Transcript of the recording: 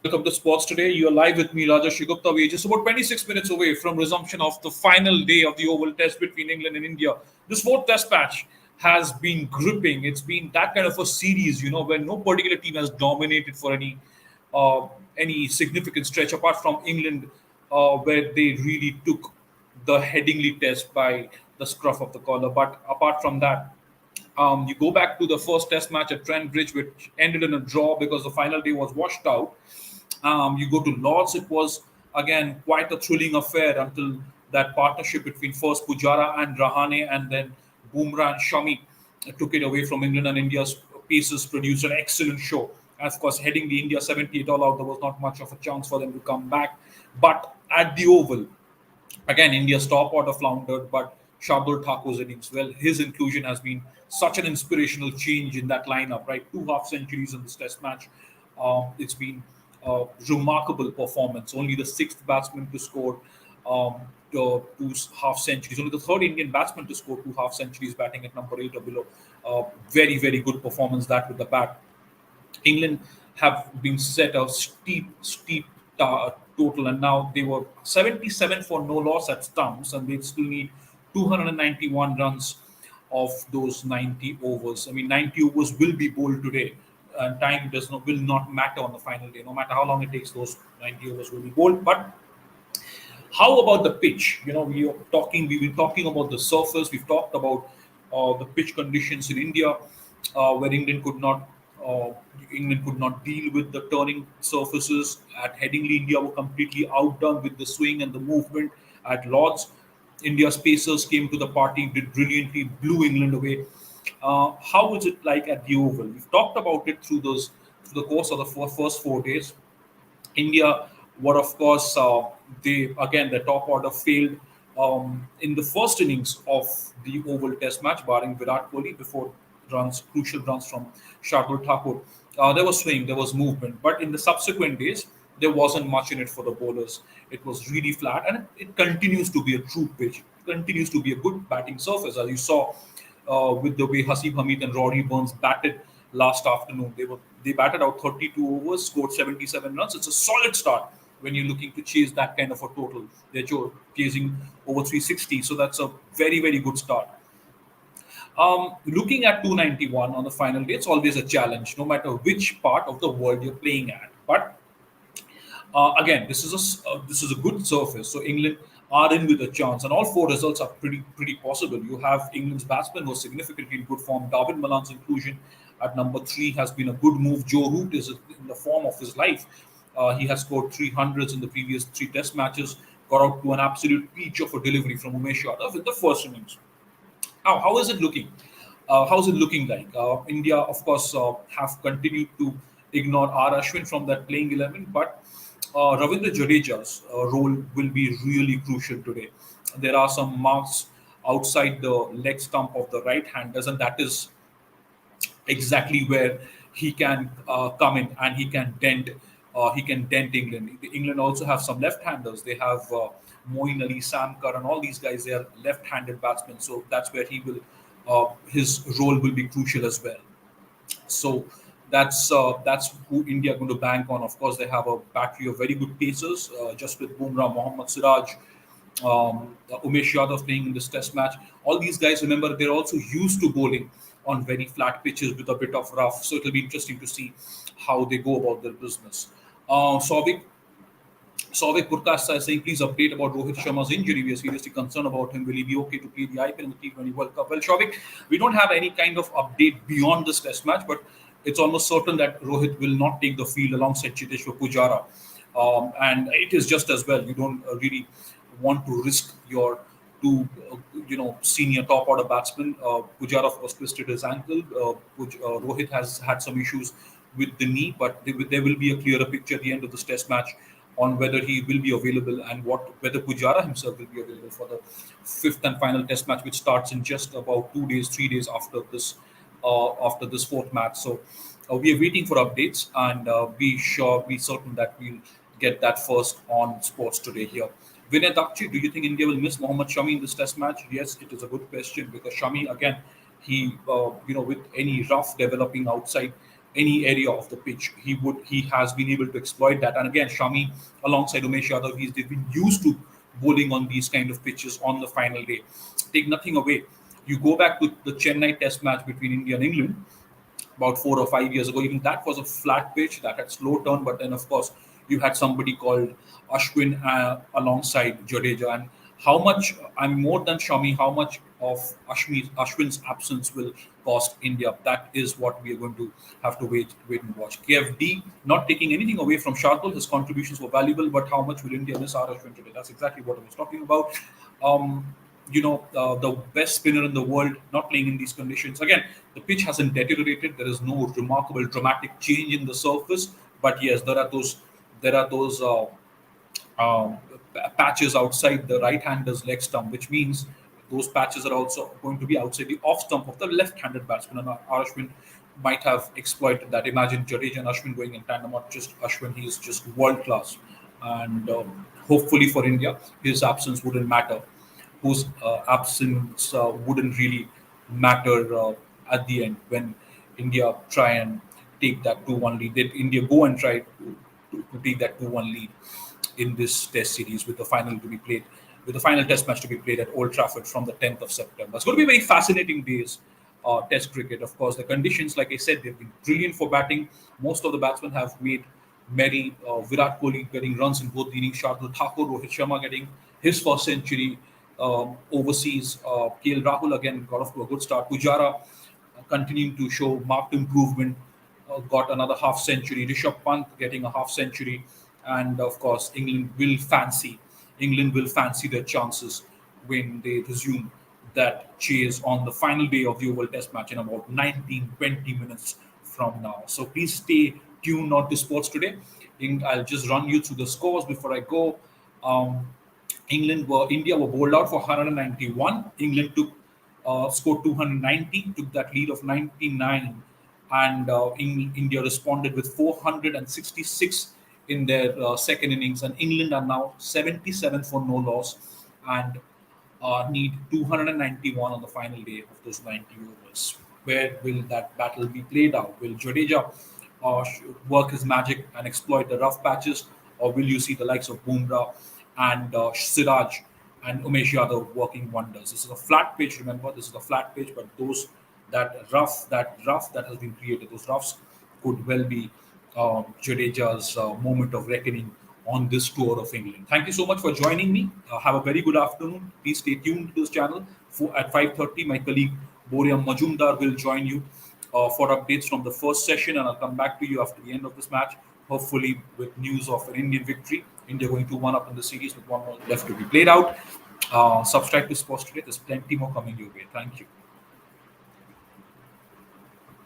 Welcome to Sports Today. You are live with me, Raja Shigupta. We are just about 26 minutes away from resumption of the final day of the Oval Test between England and India. This fourth Test match has been gripping. It's been that kind of a series, where no particular team has dominated for uh, any significant stretch, apart from England, where they really took the Headingley Test by the scruff of the collar. But apart from that, you go back to the first Test match at Trent Bridge, which ended in a draw because the final day was washed out. You go to Lords, it was again quite a thrilling affair until that partnership between first Pujara and Rahane and then Bumrah and Shami took it away from England, and India's pacers produced an excellent show. Of course, heading the India 78 all out, there was not much of a chance for them to come back. But at the Oval, again, India's top order floundered, but Shardul Thakur's innings, well, his inclusion has been such an inspirational change in that lineup, right? Two half centuries in this test match. It's been a remarkable performance. Only the sixth batsman to score two half centuries. Only the third Indian batsman to score two half centuries, batting at number 8 or below. Very, very good performance that with the bat. England have been set a steep total, and now they were 77 for no loss at stumps, and they still need 291 runs of those 90 overs. I mean, 90 overs will be bowled today, and time will not matter on the final day. No matter how long it takes, those 90 overs will be bowled. But how about the pitch? We've been talking about the surface. We've talked about the pitch conditions in India, where uh, England could not deal with the turning surfaces. At Headingley, India were completely outdone with the swing and the movement. At Lords, India's pacers came to the party, did brilliantly, blew England away. How is it like at the Oval? We've talked about it through the course of the first 4 days. India were, of course, they again the top order failed in the first innings of the Oval Test match, barring Virat Kohli before crucial runs from Shardul Thakur. There was swing, there was movement, but in the subsequent days, there wasn't much in it for the bowlers. It was really flat, and it continues to be a true pitch. It continues to be a good batting surface, as you saw with the way Hasib Hamid and Rory Burns batted last afternoon. They batted out 32 overs, scored 77 runs. It's a solid start when you're looking to chase that kind of a total. They're chasing over 360, so that's a very, very good start. Looking at 291 on the final day, it's always a challenge, no matter which part of the world you're playing at. But again, this is a good surface, so England are in with a chance, and all four results are pretty possible. You have England's batsman who is significantly in good form. Darwin Malan's inclusion at number 3 has been a good move. Joe Root is in the form of his life. He has scored 300s in the previous 3 Test matches. Got out to an absolute peach of a delivery from Umesh Yadav in the first innings. Now, how is it looking? How is it looking like? India, of course, have continued to ignore R. Ashwin from that playing 11, but Ravindra Jadeja's role will be really crucial today. There are some marks outside the leg stump of the right-handers, and that is exactly where he can come in and he can dent. He can dent England. England also have some left-handers. They have Moeen Ali, Sam Kerr, and all these guys. They are left-handed batsmen, so that's where he will. His role will be crucial as well. So that's who India are going to bank on. Of course, they have a battery of very good pacers, just with Bumrah, Mohammad Siraj, Umesh Yadav playing in this Test match. All these guys, remember, they're also used to bowling on very flat pitches with a bit of rough. So it'll be interesting to see how they go about their business. Souvik Purkasa is saying, please update about Rohit Sharma's injury. We are seriously concerned about him. Will he be okay to play the IPL and the T20 World Cup? Well, Souvik, we don't have any kind of update beyond this Test match, but it's almost certain that Rohit will not take the field alongside Chiteshwar Pujara. And it is just as well. You don't really want to risk your two senior top order batsmen. Pujara, of course, twisted his ankle. Rohit has had some issues with the knee, but there will be a clearer picture at the end of this Test match on whether he will be available and whether Pujara himself will be available for the fifth and final Test match, which starts in just about 2 days, 3 days after this fourth match. So we are waiting for updates, and be certain that we'll get that first on Sports Today here. Vinay Dakchi, do you think India will miss Mohammad Shami in this Test match? Yes, it is a good question because Shami again, he with any rough developing outside, any area of the pitch. He has been able to exploit that. And again, Shami alongside Umesh Yadav, they've been used to bowling on these kind of pitches on the final day. Take nothing away. You go back to the Chennai Test match between India and England about 4 or 5 years ago. Even that was a flat pitch that had slow turn, but then of course you had somebody called Ashwin alongside Jadeja. And how much I'm more than Shami, how much of Ashwin's absence will cost India? That is what we are going to have to wait and watch. KFD not taking anything away from Shardul, his contributions were valuable, but how much will India miss our Ashwin today? That's exactly what I was talking about. The best spinner in the world not playing in these conditions. Again, the pitch hasn't deteriorated. There is no remarkable dramatic change in the surface, but yes, there are those uh, patches outside the right-hander's leg stump, which means those patches are also going to be outside the off stump of the left-handed batsman. And Ashwin might have exploited that. Imagine Jadeja and Ashwin going in tandem. Not just Ashwin, he is just world class. And hopefully for India, his absence wouldn't matter. Whose absence wouldn't really matter at the end when India try and take that 2-1 lead. Did India go and try to take that 2-1 lead in this test series with the final test match to be played at Old Trafford from the 10th of September? It's going to be very fascinating days. Test cricket, of course, the conditions, like I said, they've been brilliant for batting. Most of the batsmen have made merry. Virat Kohli getting runs in both the innings. Shardul Thakur, Rohit Sharma getting his first century overseas. KL Rahul again got off to a good start. Pujara continuing to show marked improvement, got another half century. Rishabh Pant getting a half century, and of course England will fancy their chances when they resume that chase on the final day of the Oval Test match in about 19-20 minutes from now. So please stay tuned on to Sports Today. I'll just run you through the scores before I go. India were bowled out for 191. England scored 290, took that lead of 99, and India responded with 466 in their second innings. And England are now 77 for no loss and need 291 on the final day of those 90 overs. Where will that battle be played out? Will Jadeja work his magic and exploit the rough patches, or will you see the likes of Bumrah and Siraj and Umesh Yadav working wonders? This is a flat pitch. Remember, this is a flat pitch, but that rough that has been created, those roughs could well be Jadeja's moment of reckoning on this tour of England. Thank you so much for joining me. Have a very good afternoon. Please stay tuned to this channel. At 5:30, my colleague Boriam Majumdar will join you for updates from the first session, and I'll come back to you after the end of this match, hopefully with news of an Indian victory. India going 2-1 up in the series with one more left to be played out. Subscribe to Sports Today. There's plenty more coming your way. Thank you.